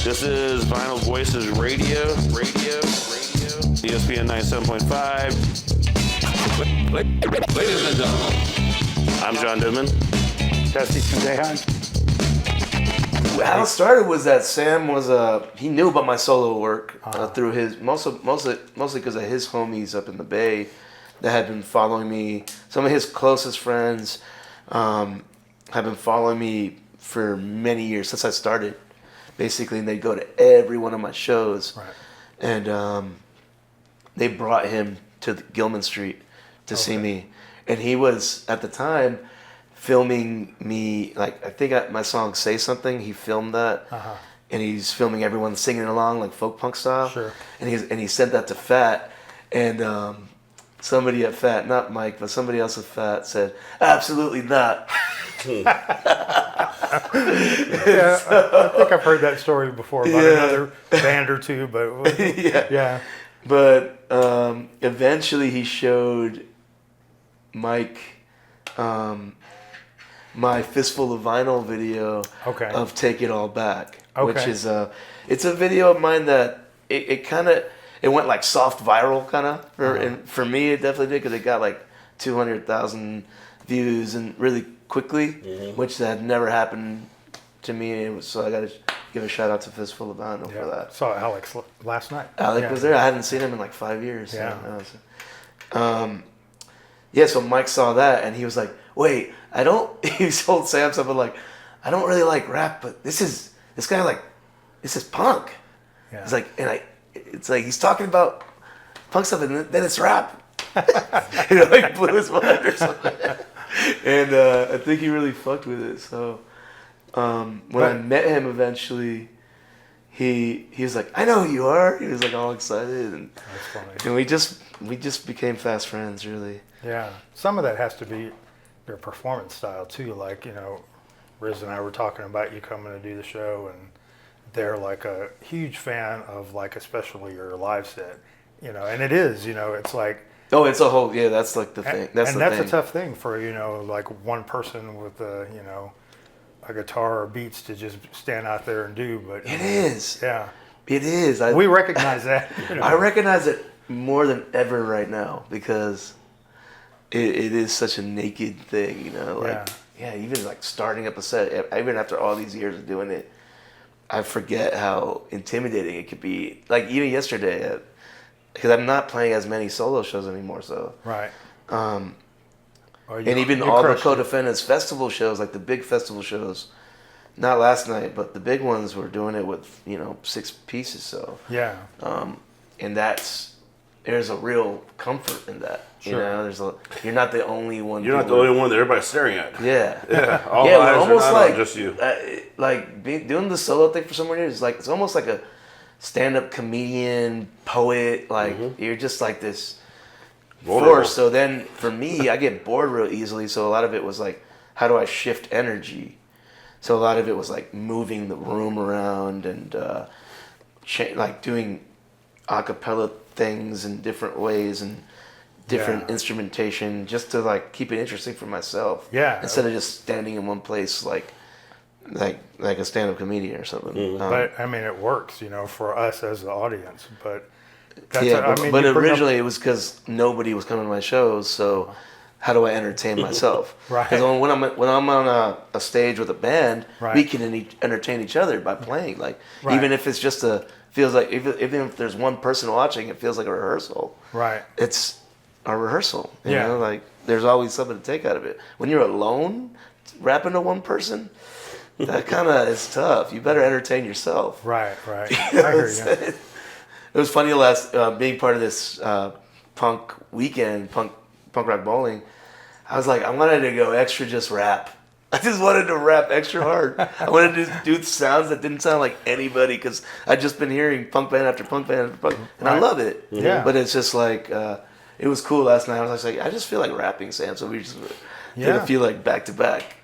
This is Vinyl Voices Radio. ESPN 97.5. Ladies and gentlemen, I'm John Goodman. Dusty Sunday. How it started was that Sam was he knew about my solo work through his mostly because of his homies up in the Bay that had been following me. Some of his closest friends have been following me for many years since I started, basically, and they'd go to every one of my shows, Right. and they brought him to Gilman Street to see me, and he was at the time filming me, like I think my song "Say Something." He filmed that, and he's filming everyone singing along like folk punk style. Sure. And he sent that to Fat, and somebody at Fat, not Mike, but somebody else at Fat said, "Absolutely not." Yeah, I think I've heard that story before about another band or two, but yeah. But eventually he showed Mike my Fistful of Vinyl video of Take It All Back, which is it's a video of mine that it went like soft viral kind of for me. It definitely did, because it got like 200,000 views and really quickly, which had never happened to me. So I got to give a shout out to Fistful of Vinyl for that. Saw Alex last night. Alec was there. I hadn't seen him in like 5 years. Yeah. So Mike saw that and he was like, "Wait, he told Sam something like, I don't really like rap, but this is punk." Yeah. It's like, it's like he's talking about punk stuff and then it's rap. It like blew his mind or something. And I think he really fucked with it. So when I met him eventually, he was like, "I know who you are." He was like all excited, and That's funny. and we just became fast friends, really. Yeah, some of that has to be your performance style too. Like, Riz and I were talking about you coming to do the show, and they're like a huge fan of like especially your live set. And it is. It's like. Oh, it's a whole that's like the thing. That's a tough thing for like one person with a guitar or beats to just stand out there and do. But it is. Yeah, it is. We recognize that. I recognize it more than ever right now, because it is such a naked thing. Even like starting up a set, even after all these years of doing it, I forget how intimidating it could be. Like even yesterday. Because I'm not playing as many solo shows anymore, so. Right. And even all the Codefendants festival shows, like the big festival shows, not last night, but the big ones, were doing it with 6 pieces. So. Yeah. And there's a real comfort in that. Sure. You're not the only one. You're not the only one that everybody's staring at. Yeah. Yeah. All eyes almost are not like on just you. Doing the solo thing for so many years. It's almost like a stand-up comedian, poet, you're just like this force. So then for me, I get bored real easily, so a lot of it was like, how do I shift energy? So a lot of it was like moving the room around and like doing a cappella things in different ways and different instrumentation, just to like keep it interesting for myself. Yeah. Instead of just standing in one place like a stand-up comedian or something. But I mean, it works, for us as the audience. But but originally it was because nobody was coming to my shows. So how do I entertain myself? Right. Because when I'm on a stage with a band, right. we can entertain each other by playing. Like right. even if it's just feels like even if there's one person watching, it feels like a rehearsal. Right. It's a rehearsal. You know, like there's always something to take out of it. When you're alone rapping to one person, that kind of is tough. You better entertain yourself. Right. I hear you. It was funny being part of this punk weekend, punk rock bowling. I was like, I wanted to go extra just rap. I just wanted to rap extra hard. I wanted to do sounds that didn't sound like anybody, because I'd just been hearing punk band after punk band after punk, and I love it. Yeah. But it's just like, it was cool last night. I was like, I just feel like rapping, Sam. So we just did a few like back to back,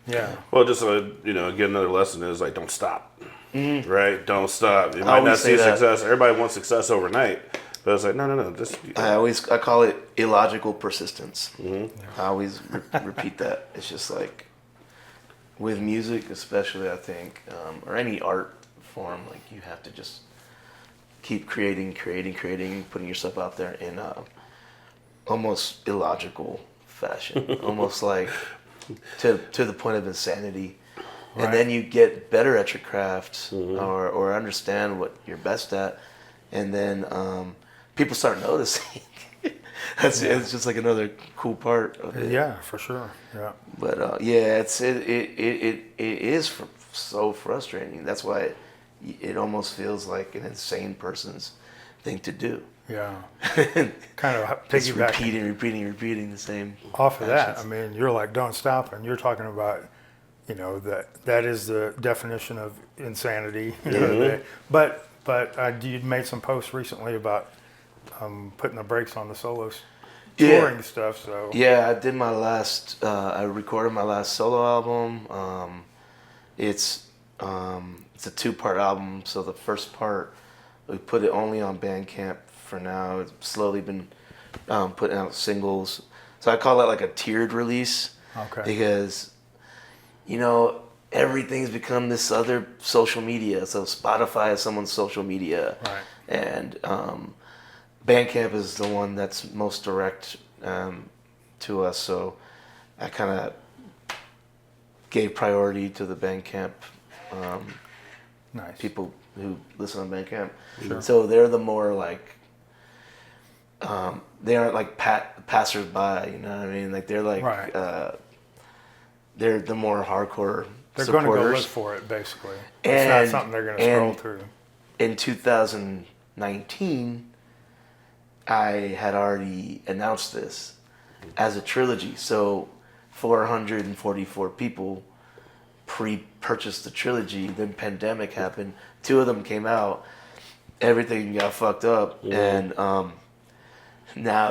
Yeah. Well, just again, another lesson is like, don't stop. Mm-hmm. Right? Don't stop. You might not see success. Everybody wants success overnight, but it's like no. Just I call it illogical persistence. Mm-hmm. I always repeat that. It's just like with music, especially, I think, or any art perform. Like you have to just keep creating, putting yourself out there in almost illogical fashion, almost like to the point of insanity. Right. And then you get better at your craft or understand what you're best at, and then people start noticing. It's just like another cool part of it. Yeah, for sure. Yeah. But it is so frustrating. That's why it almost feels like an insane person's thing to do. Yeah. Kind of piggybacking. repeating the same. Off of actions. that, I mean, you're like, don't stop, and you're talking about, you know, that is the definition of insanity. You know, but you made some posts recently about putting the brakes on the solos touring stuff. So yeah, I did my last. I recorded my last solo album. It's a 2-part album. So the first part, we put it only on Bandcamp for now. It's slowly been putting out singles. So I call that like a tiered release. Okay. Because, you know, everything's become this other social media. So Spotify is someone's social media. Right. And Bandcamp is the one that's most direct to us. So I kind of gave priority to the Bandcamp people who listen on Bandcamp. Sure. So they're the more like, they aren't like passersby, you know what I mean? Like they're like, they're the more hardcore they're supporters. Going to go look for it, basically. It's not something they're going to scroll through. In 2019, I had already announced this as a trilogy. So 444 people pre-purchased the trilogy. Then pandemic happened. 2 of them came out. Everything got fucked up. And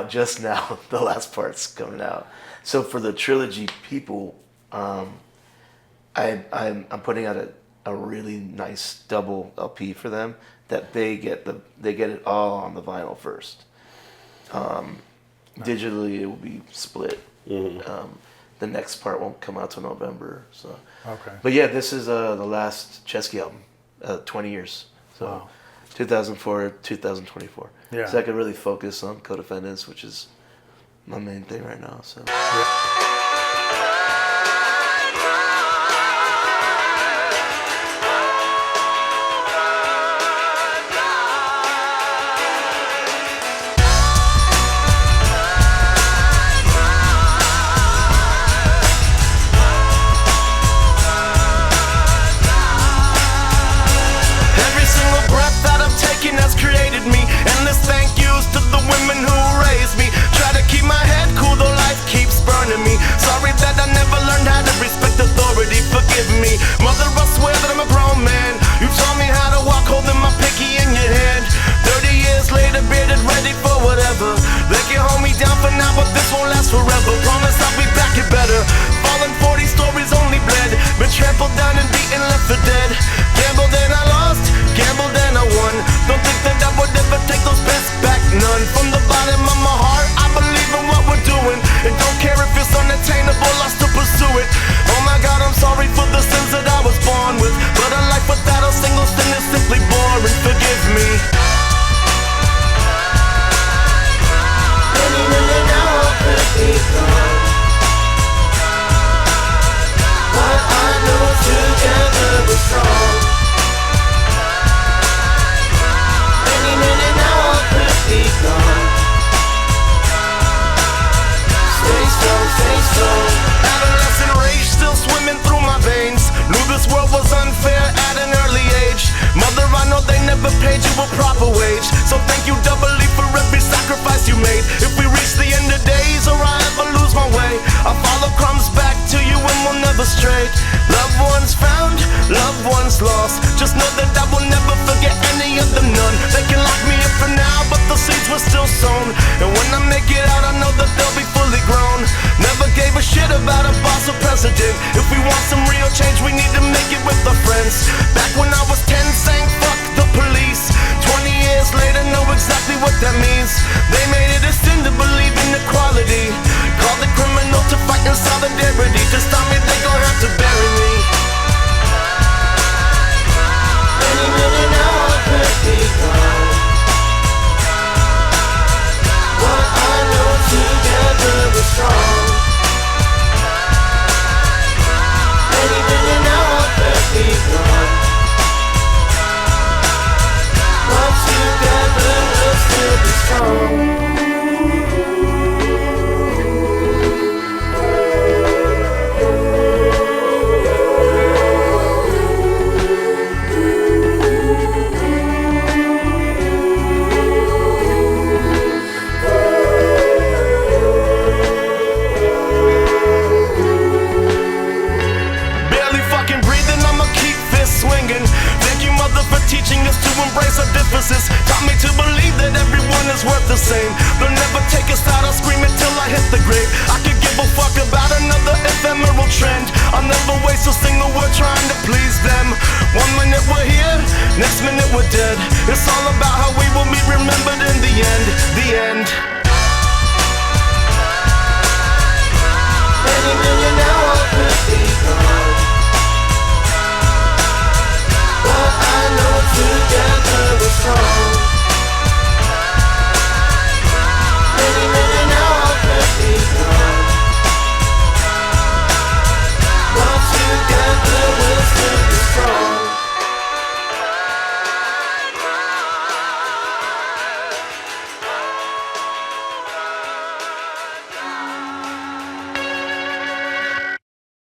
just now, the last part's coming out. So for the trilogy people, I'm putting out a really nice double LP for them that they get it all on the vinyl first. Digitally, it will be split. The next part won't come out till November. So okay. But yeah, this is the last Ceschi album, 20 years. So 2004, 2024. Yeah. So I can really focus on Codefendants, which is my main thing right now. So. Yeah. Has created me. Endless thank yous to the women who raised me. Try to keep my head cool though life keeps burning me. Sorry that I never learned how to respect authority. Forgive me. Mother, I swear that I'm a grown man. You taught me how to walk holding my pinky in your hand. 30 years later, bearded, ready for whatever. They can hold me down for now, but this won't last forever. Promise I'll be back and better. Fallen 40 stories only bled. Been trampled down and beaten, left for dead. Gambled and I lost, gambled and I won. Don't think that I would ever take those bets back, none. From the bottom of my heart, I believe in what we're doing. And don't care if it's unattainable, I still pursue it. Oh my God, I'm sorry for the sins that I was born with. But a life without a single sin is simply boring. Forgive me. Many million hours could be gone, but I know together we're strong. Be gone. Stay strong. Adolescent rage still swimming through my veins. Knew this world was unfair at an early age. Mother, I know they never paid you a proper wage. So thank you doubly for every sacrifice you made. If we reach the end of days or I ever lose my way, I'll follow crumbs back to you and we'll never stray. Loved ones found, loved ones lost. Just know that I will never forget any of them, none. They can lock me up for now, but the seeds were still sown. And when I make it out, I know that they'll be fully grown. Never gave a shit about a boss or president. If we want some real change, we need to make it with our friends. Back when I was 10, saying fuck the police. 20 years later, know exactly what that means. They made it a sin to believe in equality. Called it criminal to fight in solidarity. To stop me, they gon' have to bury me. Barely fucking breathing, I'ma keep this swinging. Thank you, mother, for teaching us to embrace our differences. Taught me to believe that everyone is worth the same. They'll never take us out, I'll scream it till I hit the grave. I could give a fuck about another ephemeral trend. I'll never